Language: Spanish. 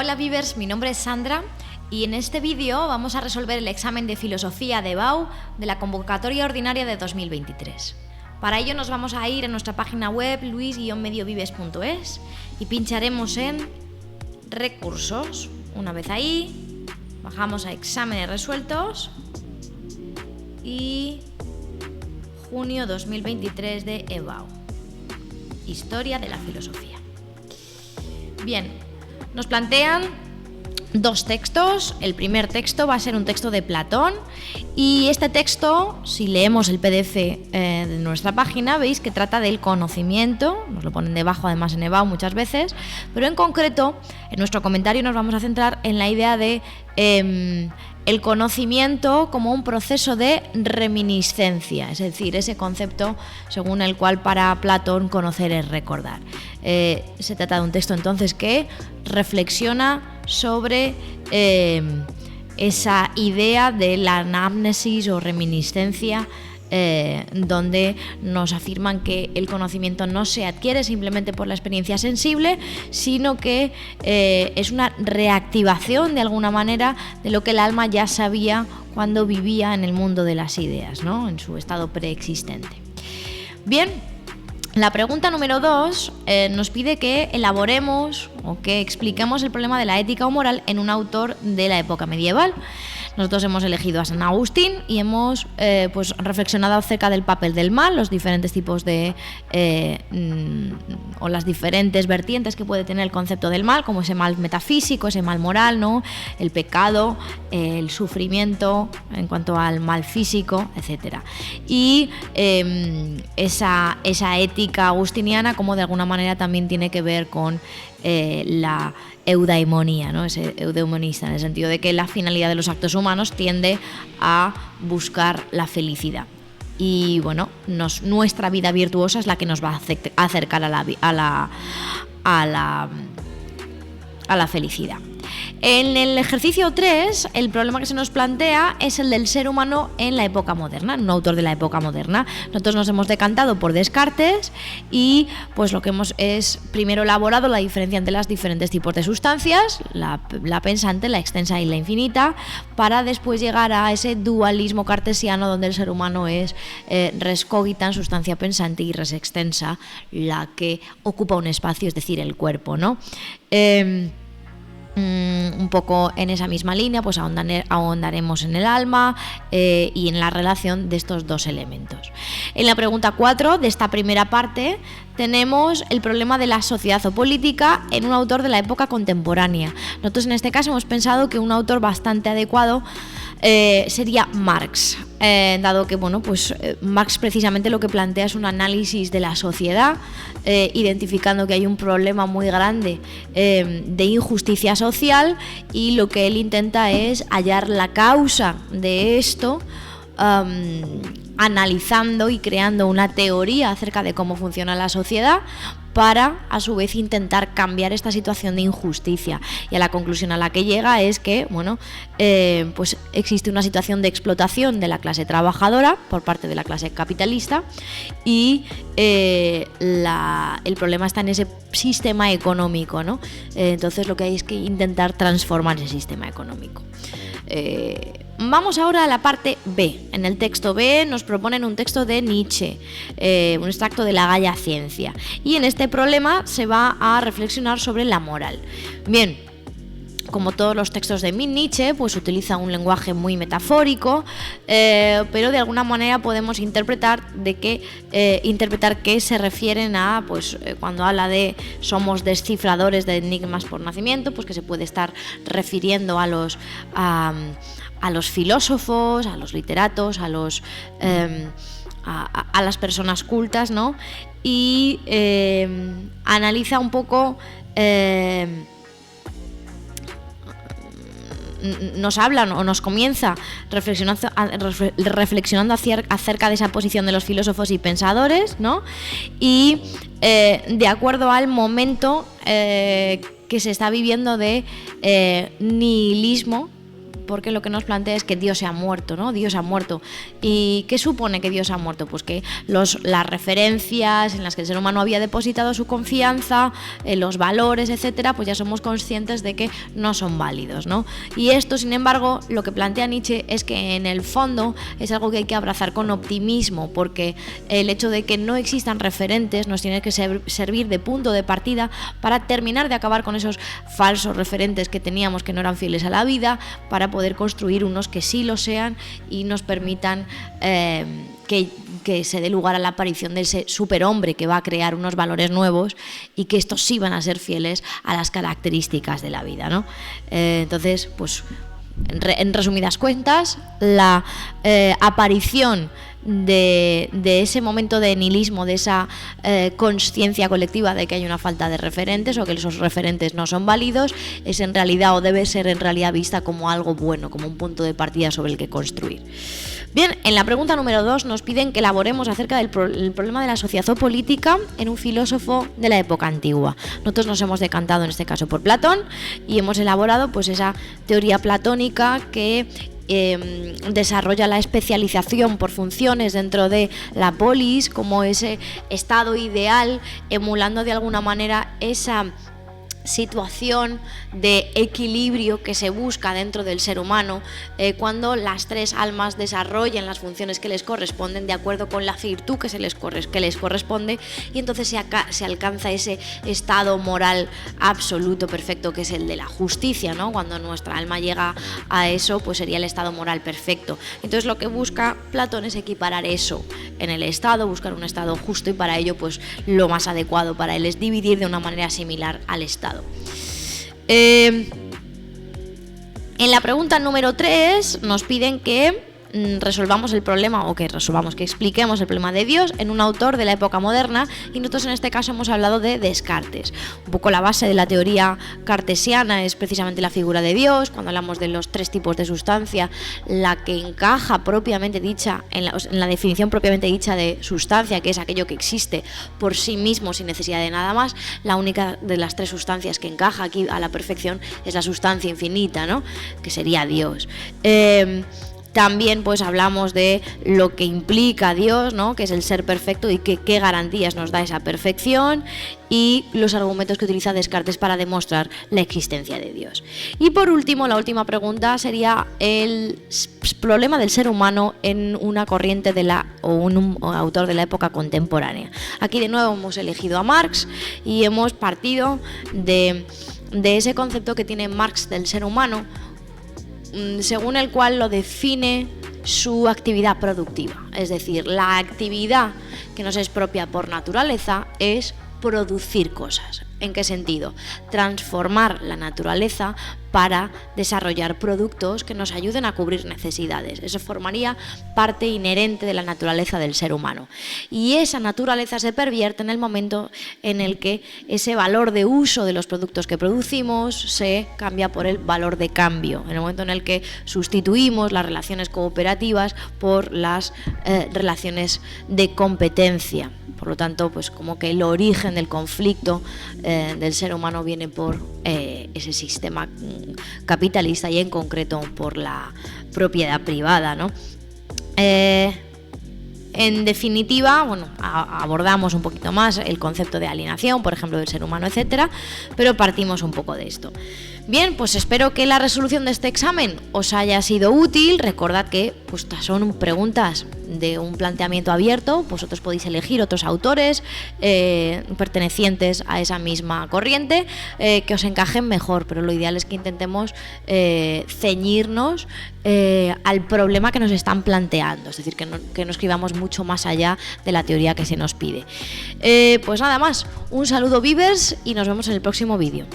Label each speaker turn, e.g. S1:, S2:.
S1: Hola Vivers, mi nombre es Sandra y en este vídeo vamos a resolver el examen de filosofía de EBAU de la convocatoria ordinaria de 2023. Para ello nos vamos a ir a nuestra página web luis-mediovives.es y pincharemos en recursos. Una vez ahí, bajamos a exámenes resueltos y junio 2023 de EBAU, historia de la filosofía. Bien, nos plantean dos textos. El primer texto va a ser un texto de Platón y este texto, si leemos el PDF de nuestra página, veis que trata del conocimiento, nos lo ponen debajo además en EBAU muchas veces, pero en concreto en nuestro comentario nos vamos a centrar en la idea de el conocimiento como un proceso de reminiscencia, es decir, ese concepto según el cual para Platón conocer es recordar. Se trata de un texto entonces que reflexiona sobre esa idea de la anamnesis o reminiscencia, donde nos afirman que el conocimiento no se adquiere simplemente por la experiencia sensible, sino que es una reactivación de alguna manera de lo que el alma ya sabía cuando vivía en el mundo de las ideas, ¿no? En su estado preexistente. Bien, la pregunta número 2 nos pide que elaboremos o que expliquemos el problema de la ética o moral en un autor de la época medieval. Nosotros hemos elegido a San Agustín y hemos reflexionado acerca del papel del mal, los diferentes tipos de o las diferentes vertientes que puede tener el concepto del mal, como ese mal metafísico, ese mal moral, ¿no? El pecado, el sufrimiento en cuanto al mal físico, etcétera. Y esa ética agustiniana, como de alguna manera también tiene que ver con la eudaimonía, ¿no? Ese eudaimonista, en el sentido de que la finalidad de los actos humanos tiende a buscar la felicidad. Y bueno, nuestra vida virtuosa es la que nos va a acercar a la felicidad. En el ejercicio 3, el problema que se nos plantea es el del ser humano en la época moderna, un autor de la época moderna. Nosotros nos hemos decantado por Descartes y pues lo que hemos es primero elaborado la diferencia entre las diferentes tipos de sustancias, la pensante, la extensa y la infinita, para después llegar a ese dualismo cartesiano donde el ser humano es res cogitan, sustancia pensante, y res extensa, la que ocupa un espacio, es decir, el cuerpo, ¿no? Un poco en esa misma línea, pues ahondaremos en el alma y en la relación de estos dos elementos. En la pregunta 4 de esta primera parte tenemos el problema de la sociedad o política en un autor de la época contemporánea. Nosotros en este caso hemos pensado que un autor bastante adecuado sería Marx, dado que Marx precisamente lo que plantea es un análisis de la sociedad, identificando que hay un problema muy grande de injusticia social, y lo que él intenta es hallar la causa de esto, analizando y creando una teoría acerca de cómo funciona la sociedad para, a su vez, intentar cambiar esta situación de injusticia. Y a la conclusión a la que llega es que, pues existe una situación de explotación de la clase trabajadora por parte de la clase capitalista y el problema está en ese sistema económico, ¿no? Entonces lo que hay es que intentar transformar ese sistema económico. Vamos ahora a la parte B. En el texto B nos proponen un texto de Nietzsche, un extracto de la Gaia Ciencia. Y en este problema se va a reflexionar sobre la moral. Bien, como todos los textos de Nietzsche, pues utiliza un lenguaje muy metafórico, pero de alguna manera podemos interpretar que se refieren a, cuando habla de somos descifradores de enigmas por nacimiento, pues que se puede estar refiriendo a los filósofos, a los literatos, a las personas cultas, ¿no? Y analiza un poco, nos hablan o nos comienza reflexionando acerca de esa posición de los filósofos y pensadores, ¿no? Y de acuerdo al momento que se está viviendo de nihilismo porque lo que nos plantea es que Dios se ha muerto, ¿no? Dios ha muerto. ¿Y qué supone que Dios ha muerto? Pues que las referencias en las que el ser humano había depositado su confianza, los valores, etcétera, pues ya somos conscientes de que no son válidos, ¿no? Y esto, sin embargo, lo que plantea Nietzsche es que en el fondo es algo que hay que abrazar con optimismo, porque el hecho de que no existan referentes nos tiene que servir de punto de partida para terminar de acabar con esos falsos referentes que teníamos que no eran fieles a la vida, para poder construir unos que sí lo sean y nos permitan que se dé lugar a la aparición de ese superhombre que va a crear unos valores nuevos y que estos sí van a ser fieles a las características de la vida, ¿no? Entonces, pues en resumidas cuentas, la aparición de ese momento de nihilismo, de esa conciencia colectiva de que hay una falta de referentes o que esos referentes no son válidos, es en realidad, o debe ser en realidad, vista como algo bueno, como un punto de partida sobre el que construir. Bien, en la pregunta número 2 nos piden que elaboremos acerca del problema de la sociopoliética en un filósofo de la época antigua. Nosotros nos hemos decantado en este caso por Platón y hemos elaborado pues esa teoría platónica que desarrolla la especialización por funciones dentro de la polis como ese estado ideal, emulando de alguna manera esa situación de equilibrio que se busca dentro del ser humano cuando las tres almas desarrollan las funciones que les corresponden de acuerdo con la virtud que les corresponde, y entonces se alcanza ese estado moral absoluto, perfecto, que es el de la justicia, ¿no? Cuando nuestra alma llega a eso, pues sería el estado moral perfecto. Entonces lo que busca Platón es equiparar eso en el estado, buscar un estado justo, y para ello pues lo más adecuado para él es dividir de una manera similar al estado. En la pregunta número 3 nos piden que resolvamos el problema, o que expliquemos el problema de Dios en un autor de la época moderna, y nosotros en este caso hemos hablado de Descartes. Un poco la base de la teoría cartesiana es precisamente la figura de Dios. Cuando hablamos de los tres tipos de sustancia, la que encaja propiamente dicha en la definición propiamente dicha de sustancia, que es aquello que existe por sí mismo sin necesidad de nada más, la única de las tres sustancias que encaja aquí a la perfección es la sustancia infinita, ¿no? Que sería Dios. También pues hablamos de lo que implica Dios, ¿no? Que es el ser perfecto, y qué garantías nos da esa perfección, y los argumentos que utiliza Descartes para demostrar la existencia de Dios. Y por último, la última pregunta sería el problema del ser humano en una corriente un autor de la época contemporánea. Aquí de nuevo hemos elegido a Marx y hemos partido de ese concepto que tiene Marx del ser humano, según el cual lo define su actividad productiva. Es decir, la actividad que nos es propia por naturaleza es producir cosas. ¿En qué sentido? Transformar la naturaleza para desarrollar productos que nos ayuden a cubrir necesidades. Eso formaría parte inherente de la naturaleza del ser humano. Y esa naturaleza se pervierte en el momento en el que ese valor de uso de los productos que producimos se cambia por el valor de cambio, en el momento en el que sustituimos las relaciones cooperativas por las relaciones de competencia. Por lo tanto, pues como que el origen del conflicto del ser humano viene por ese sistema capitalista, y en concreto por la propiedad privada, ¿no? En definitiva, bueno, abordamos un poquito más el concepto de alienación, por ejemplo, del ser humano, etcétera, pero partimos un poco de esto. Bien, pues espero que la resolución de este examen os haya sido útil. Recordad que pues son preguntas de un planteamiento abierto. Vosotros podéis elegir otros autores pertenecientes a esa misma corriente que os encajen mejor, pero lo ideal es que intentemos ceñirnos al problema que nos están planteando, es decir, que no escribamos mucho más allá de la teoría que se nos pide. Pues nada más, un saludo, Vivers, y nos vemos en el próximo vídeo.